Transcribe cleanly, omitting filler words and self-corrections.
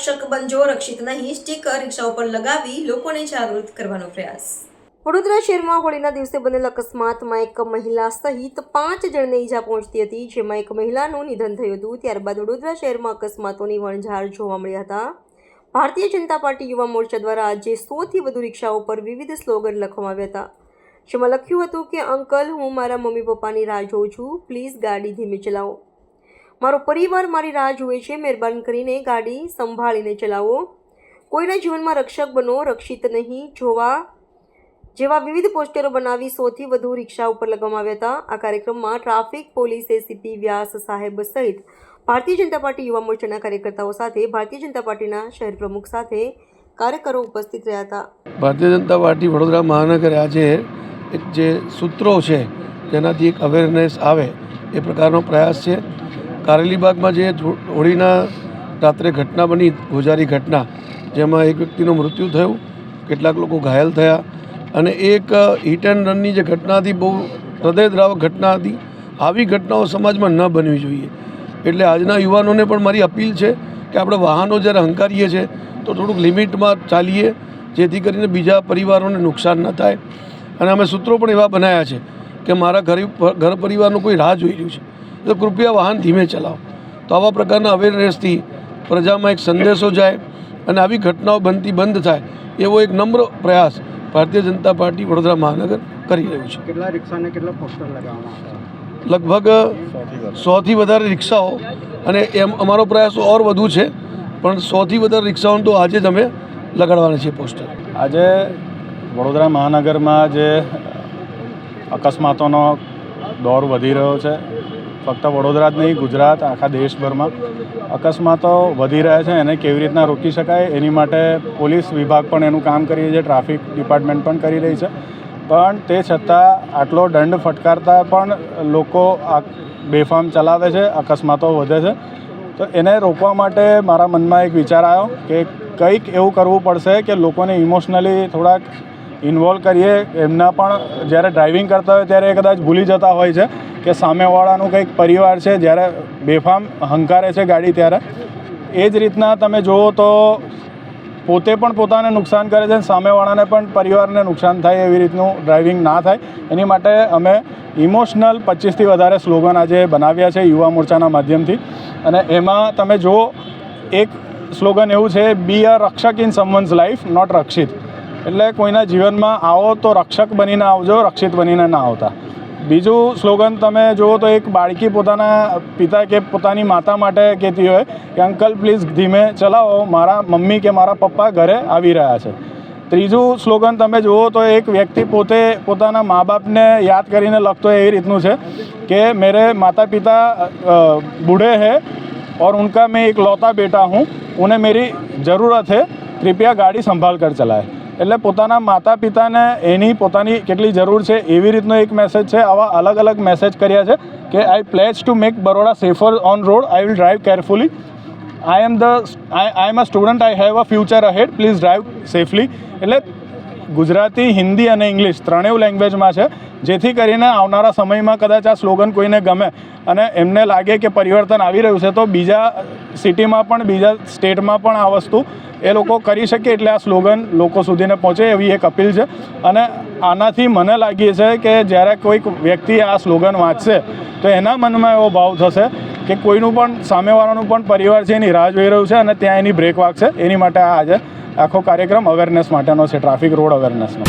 રક્ષક બનજો રક્ષિત નહીં સ્ટીકર રિક્ષાઓ પર લગાવી લોકોને જાગૃત કરવાનો પ્રયાસ। વડોદરા શહેરમાં હોળીના દિવસે બનેલ અકસ્માતમાં એક મહિલા સહિત 5 જણને ઈજા પહોંચતી હતી, જેમાં એક મહિલાનું નિધન થયું હતું। ત્યારબાદ વડોદરા શહેરમાં અકસ્માતોની વણઝાર જોવા મળ્યા હતા। ભારતીય જનતા પાર્ટી યુવા મોરચા દ્વારા આજે 100થી વધુ રિક્ષાઓ પર વિવિધ સ્લોગન લખવામાં આવ્યા હતા, જેમાં લખ્યું હતું કે અંકલ, હું મારા મમ્મી પપ્પાની રાહ જોઉં છું, પ્લીઝ ગાડી ધીમી ચલાવો, મારો પરિવાર મારી રાહ જુએ છે, મહેરબાની કરીને ગાડી સંભાળીને ચલાવો, કોઈના જીવનમાં રક્ષક બનો, રક્ષિત નહીં જોવા જેવા વિવિધ પોસ્ટરો બનાવી 100થી વધુ રિક્ષા ઉપર લગાવવામાં આવ્યા હતા। આ કાર્યક્રમમાં ટ્રાફિક પોલીસ એસીપી વ્યાસ સાહેબ સહિત ભારતીય જનતા પાર્ટી યુવા મોરચાના કાર્યકર્તાઓ સાથે ભારતીય જનતા પાર્ટીના શહેર પ્રમુખ સાથે કાર્યકરો ઉપસ્થિત રહ્યા હતા। ભારતીય જનતા પાર્ટી વડોદરા મહાનગરે આજે એક જે સૂત્રો છે જેનાથી એક અવેરનેસ આવે એ પ્રકારનો પ્રયાસ છે। કારેલીબાગમાં જે હોળીના રાત્રે ઘટના બની, ગોજારી ઘટના, જેમાં એક વ્યક્તિનું મૃત્યુ થયું, કેટલાક લોકો ઘાયલ થયા અને એક હિટ એન્ડ રનની જે ઘટના હતી, બહુ હૃદયદ્રાવક ઘટના હતી। આવી ઘટનાઓ સમાજમાં ન બનવી જોઈએ। એટલે આજના યુવાનોને પણ મારી અપીલ છે કે આપણે વાહનો જ્યારે હંકારીએ છીએ તો થોડુંક લિમિટમાં ચાલીએ, જેથી કરીને બીજા પરિવારોને નુકસાન ન થાય। અને અમે સૂત્રો પણ એવા બનાવ્યા છે કે મારા ઘર પરિવારનું કોઈ રાહ જોઈ રહ્યું છે તો કૃપયા વાહન ધીમે ચલાવો। તો આવા પ્રકારના અવેરનેસથી પ્રજામાં એક સંદેશો જાય અને આવી ઘટનાઓ બનતી બંધ થાય એવો એક નમ્ર પ્રયાસ ભારતીય જનતા પાર્ટી વડોદરા મહાનગર કરી રહ્યું છે। કેટલા રિક્ષાને કેટલા પોસ્ટર લગાવવામાં આવ્યા? લગભગ 100થી વધારે રિક્ષાઓ, અને એમ અમારો પ્રયાસ ઓર વધુ છે, પણ 100થી વધારે રિક્ષાઓને તો આજે જ અમે લગાડવાના છીએ પોસ્ટર। આજે વડોદરા મહાનગરમાં જે અકસ્માતોનો દોર વધી રહ્યો છે, ફક્ત વડોદરા જ નહીં, ગુજરાત આખા દેશભરમાં અકસ્માતો વધી રહ્યા છે। એને કેવી રીતના રોકી શકાય એની માટે પોલીસ વિભાગ પણ એનું કામ કરી રહી છે, ટ્રાફિક ડિપાર્ટમેન્ટ પણ કરી રહી છે, પણ તે છતાં આટલો દંડ ફટકારતા પણ લોકો બેફામ ચલાવે છે, અકસ્માતો વધે છે। તો એને રોકવા માટે મારા મનમાં એક વિચાર આવ્યો કે કંઈક એવું કરવું પડશે કે લોકોને ઇમોશનલી થોડાક ઇન્વોલ્વ કરીએ। એમના પણ જ્યારે ડ્રાઇવિંગ કરતા હોય ત્યારે કદાચ ભૂલી જતા હોય છે કે સામેવાળાનું કંઈક પરિવાર છે, જ્યારે બેફામ હંકારે છે ગાડી ત્યારે। એ જ રીતના તમે જુઓ તો પોતે પણ પોતાને નુકસાન કરે છે, સામેવાળાને પણ પરિવારને નુકસાન થાય એવી રીતનું ડ્રાઇવિંગ ના થાય એની માટે અમે ઇમોશનલ 25થી વધારે સ્લોગન આજે બનાવ્યા છે યુવા મોરચાના માધ્યમથી। અને એમાં તમે જુઓ, એક સ્લોગન એવું છે, બી અ રક્ષક ઇન સમવન્સ લાઈફ, નોટ રક્ષિત। એટલે કોઈના જીવનમાં આવો તો રક્ષક બનીને આવજો, રક્ષિત બનીને ના આવતા। બીજું સ્લોગન તમે જુઓ તો એક બાળકી પોતાના પિતા કે પોતાની માતા માટે કહેતી હોય કે અંકલ પ્લીઝ ધીમે ચલાવો, મારા મમ્મી કે મારા પપ્પા ઘરે આવી રહ્યા છે। ત્રીજું સ્લોગન તમે જુઓ તો એક વ્યક્તિ પોતે પોતાના મા બાપને યાદ કરીને લખતો હોય એવી રીતનું છે કે મેરે માતા પિતા બૂढ़े हैं और उनका मैं एक लौता बेटा हूँ, उन्हें मेरी ज़रूरत है, कृपया गाड़ी संभाल कर चलाए। એટલે પોતાના માતા પિતાને એની પોતાની કેટલી જરૂર છે એવી રીતનો એક મેસેજ છે। આવા અલગ અલગ મેસેજ કર્યા છે કે I pledge to make Baroda safer on road, I will drive carefully, I am a student, I have a future ahead, please drive safely. એટલે ગુજરાતી, હિન્દી અને ઇંગ્લિશ ત્રણેય લેંગ્વેજમાં છે, જેથી કરીને આવનારા સમયમાં કદાચ આ સ્લોગન કોઈને ગમે અને એમને લાગે કે પરિવર્તન આવી રહ્યું છે તો બીજા સિટીમાં પણ, બીજા સ્ટેટમાં પણ આ વસ્તુ એ લોકો કરી શકે। એટલે આ સ્લોગન લોકો સુધીને પહોંચે એવી એક અપીલ છે। અને આનાથી મને લાગે છે કે જ્યારે કોઈક વ્યક્તિ આ સ્લોગન વાંચશે તો એના મનમાં એવો ભાવ થશે કે કોઈનું પણ, સામેવાળાનું પણ પરિવાર છે એની રાહ જોઈ રહ્યું છે અને ત્યાં એની બ્રેક વાગશે। એની માટે આજે આખો કાર્યક્રમ અવેરનેસ માટેનો છે, ટ્રાફિક રોડ અવેરનેસનો।